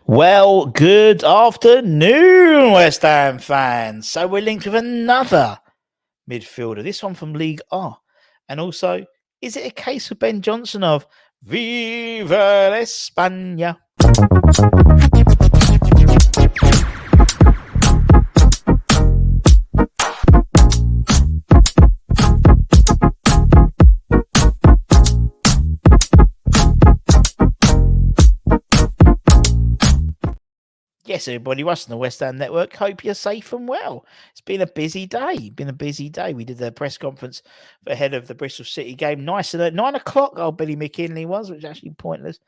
Well, good afternoon, West Ham fans. So we're linked with another midfielder, this one from League R. And also, is it a case of Ben Johnson of Viva España? Yes, everybody, Russ on the West Ham Network. Hope you're safe and well. It's been a busy day. We did the press conference ahead of the Bristol City game. Nice and at 9 o'clock, old Billy McKinley was, which is actually pointless.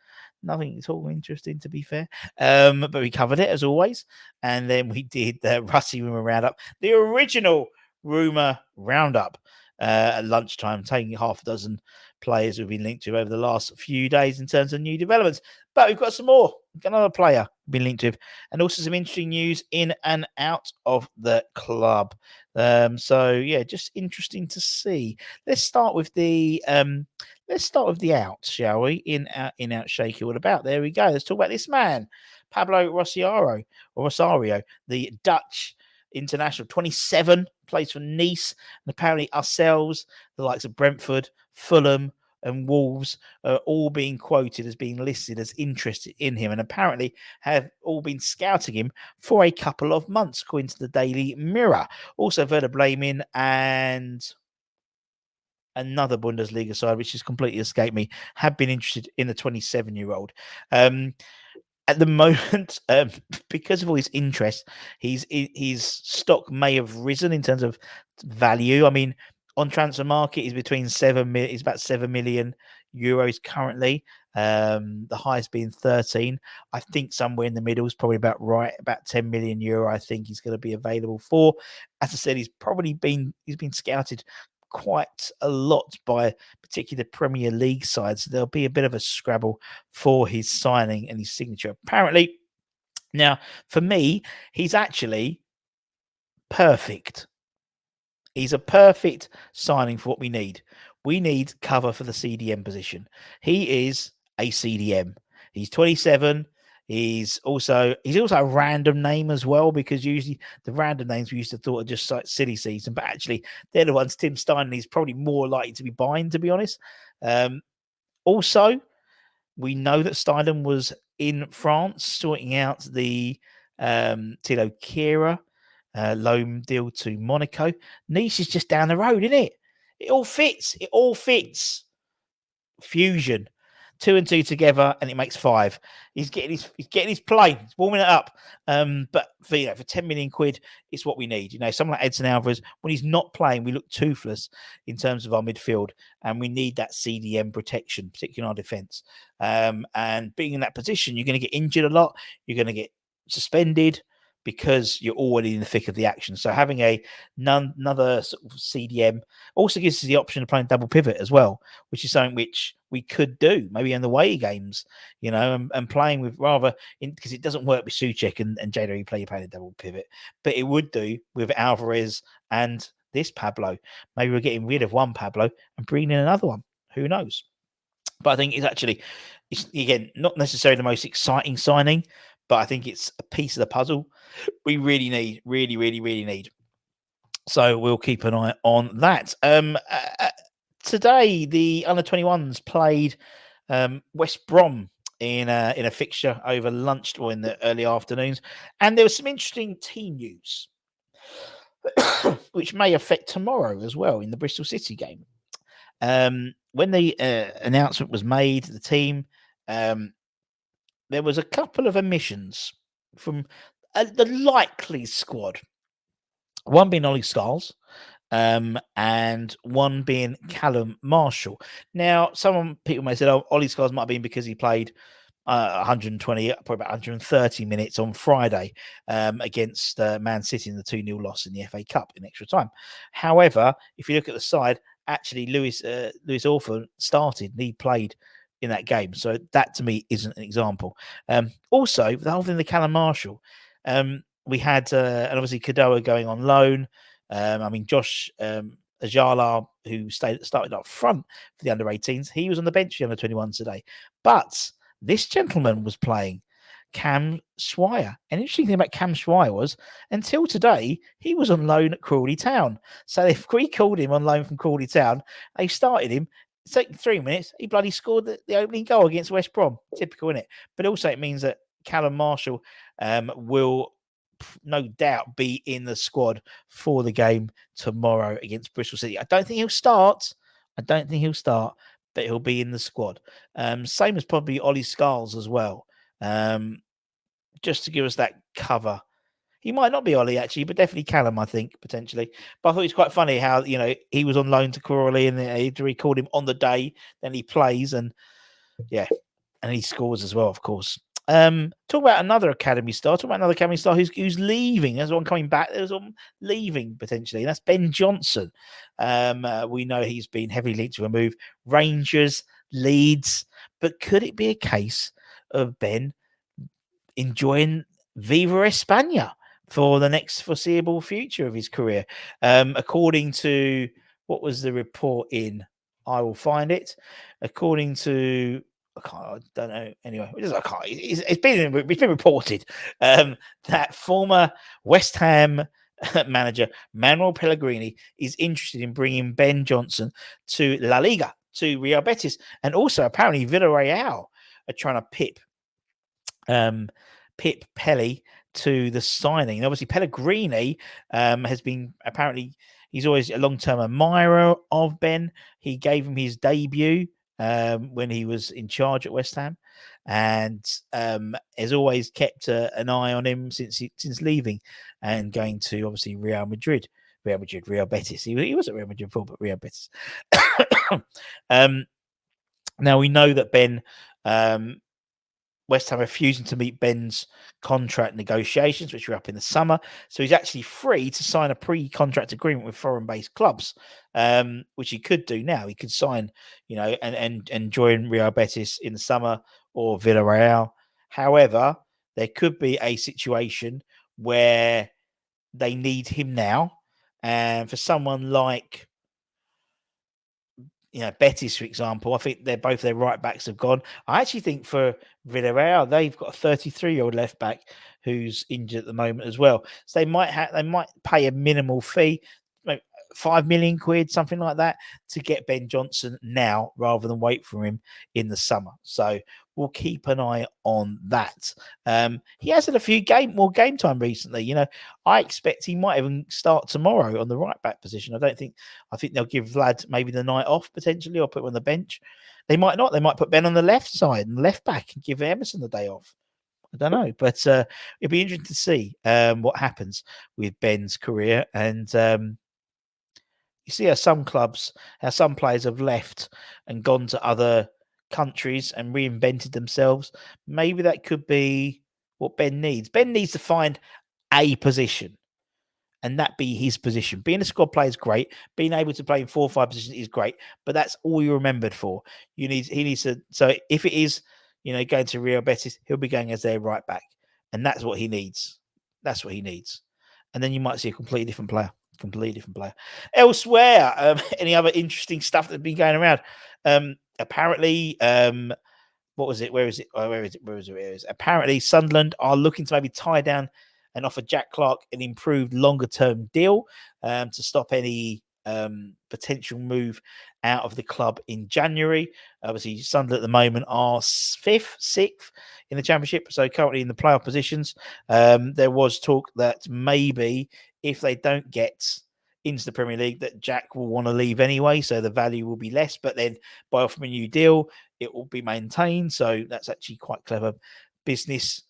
Nothing at all interesting, to be fair. But we covered it, as always. And then we did the Rusty Rumour Roundup, the original Rumour Roundup at lunchtime, taking half a dozen players we've been linked to over the last few days in terms of new developments. But we've got some more. We've got another player been linked with, and also some interesting news in and out of the club. So yeah, just interesting to see. Let's start with the outs, shall we? In out shaky. What about? There we go. Let's talk about this man, Pablo Rosario, the Dutch international, 27, plays for Nice, and apparently ourselves, the likes of Brentford, Fulham, and Wolves are all being quoted as being listed as interested in him, and apparently have all been scouting him for a couple of months, according to the Daily Mirror. Also, Werder Bremen and another Bundesliga side, which has completely escaped me, have been interested in the 27-year-old. At the moment, because of all his interest, his stock may have risen in terms of value. I mean, on transfer market, he's between he's about 7 million euros currently. The highest being 13. I think somewhere in the middle is probably about right. About 10 million euro, I think he's going to be available for. As I said, he's been scouted quite a lot by particularly the Premier League side. So there'll be a bit of a scrabble for his signing and his signature. Apparently, now for me, he's actually perfect. He's a perfect signing for what we need. We need cover for the CDM position. He is a CDM. He's 27. He's also a random name as well, because usually the random names we used to thought are just like silly season, but actually they're the ones Tim Stein is probably more likely to be buying, to be honest. Also, we know that Steinem was in France sorting out the Tilo Kehrer loan deal to Monaco. Nice is just down the road, isn't it? It all fits. Fusion. 2 and 2 together, and it makes 5. He's getting his plane. He's warming it up. But for 10 million quid, it's what we need. Someone like Edson Alvarez, when he's not playing, we look toothless in terms of our midfield, and we need that CDM protection, particularly in our defence. And being in that position, you're going to get injured a lot. You're going to get suspended, because you're already in the thick of the action. So having another sort of CDM also gives us the option of playing double pivot as well, which is something which we could do maybe in the away games, and playing with because it doesn't work with Souček and Jada playing a double pivot, but it would do with Alvarez and this Pablo. Maybe we're getting rid of one Pablo and bringing in another one. Who knows? But I think it's again not necessarily the most exciting signing, but I think it's a piece of the puzzle we really need, really need. So we'll keep an eye on that. Today, the under-21s played West Brom in a fixture over lunch or in the early afternoons, and there was some interesting team news, which may affect tomorrow as well in the Bristol City game. When the announcement was made, the team, there was a couple of omissions from the likely squad. One being Ollie Skiles, and one being Callum Marshall. Now, people may say, Ollie Skiles might have been because he played 120, probably about 130 minutes on Friday against Man City in the 2-0 loss in the FA Cup in extra time. However, if you look at the side, actually Lewis Orphan started and he played in that game. So that to me isn't an example. Also, the whole thing, the Callum Marshall, we had, and obviously Kadoa going on loan. Josh Ajala, who started up front for the under-18s, he was on the bench for the under-21s today. But this gentleman was playing. Cam Swire. An interesting thing about Cam Swire was, until today, he was on loan at Crawley Town. So they've recalled him on loan from Crawley Town. They started him. It's like 3 minutes. He bloody scored the opening goal against West Brom. Typical, isn't it? But also it means that Callum Marshall will no doubt be in the squad for the game tomorrow against Bristol City. I don't think he'll start. But he'll be in the squad. Same as probably Ollie Scarles as well. Just to give us that cover. He might not be Ollie actually, but definitely Callum, I think, potentially. But I thought it was quite funny how, he was on loan to Crawley and they recalled him on the day, then he plays and he scores as well, of course. Talk about another academy star. Who's leaving. There's one coming back. There's one leaving potentially. And that's Ben Johnson. We know he's been heavily linked to a move. Rangers, Leeds. But could it be a case of Ben enjoying Viva España for the next foreseeable future of his career? According to what was the report in? I will find it. According to I don't know. Anyway, it's been reported that former West Ham manager Manuel Pellegrini is interested in bringing Ben Johnson to La Liga, to Real Betis, and also apparently Villarreal are trying to pip Pelly to the signing. And obviously, Pellegrini has been apparently he's always a long-term admirer of Ben. He gave him his debut when he was in charge at West Ham, and has always kept an eye on him since leaving and going to obviously Real Betis. He was at Real Madrid before, but Real Betis. Now we know that Ben. West Ham refusing to meet Ben's contract negotiations, which were up in the summer. So he's actually free to sign a pre-contract agreement with foreign-based clubs, which he could do now. He could sign, and join Real Betis in the summer or Villarreal. However, there could be a situation where they need him now. And for someone like Betis, for example, I think both their right backs have gone. I actually think for Villarreal, they've got a 33-year-old left back who's injured at the moment as well. So they might pay a minimal fee, like £5 million, something like that, to get Ben Johnson now rather than wait for him in the summer. So we'll keep an eye on that. He has had a few more game time recently. I expect he might even start tomorrow on the right back position. I think they'll give Vlad maybe the night off potentially, or put him on the bench. They might not. They might put Ben on the left side and left back and give Emerson the day off. I don't know, but it'd be interesting to see what happens with Ben's career. And you see how some players have left and gone to other countries and reinvented themselves. Maybe that could be what Ben needs. Ben needs to find a position, and that be his position. Being a squad player is great. Being able to play in 4 or 5 positions is great, but that's all you're remembered for. He needs to. So if it is, going to Real Betis, he'll be going as their right back, and that's what he needs. That's what he needs, and then you might see a completely different player. Elsewhere, any other interesting stuff that's been going around? Apparently, what was it? Where is it? Apparently, Sunderland are looking to maybe tie down and offer Jack Clark an improved longer-term deal to stop any potential move out of the club in January. Obviously, Sunderland at the moment are 5th, 6th in the Championship, so currently in the playoff positions. There was talk that maybe if they don't get into the Premier League, that Jack will want to leave anyway, so the value will be less, but then by offering a new deal, it will be maintained. So that's actually quite clever business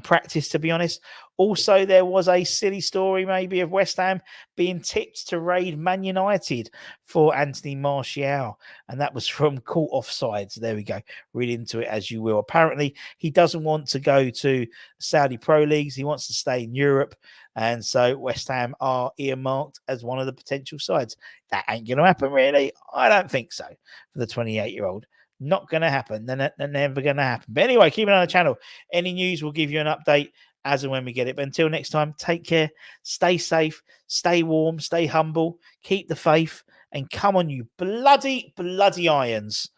practice, to be honest. Also, there was a silly story maybe of West Ham being tipped to raid Man United for Anthony Martial, and that was from Caught Offside. So there we go. Read into it as you will. Apparently, he doesn't want to go to Saudi Pro Leagues. He wants to stay in Europe, and so West Ham are earmarked as one of the potential sides. That ain't going to happen, really. I don't think so for the 28-year-old. Not going to happen. They're never going to happen. But anyway, keep an eye on the channel. Any news, we'll give you an update as and when we get it. But until next time, take care, stay safe, stay warm, stay humble, keep the faith, and come on, you bloody Irons.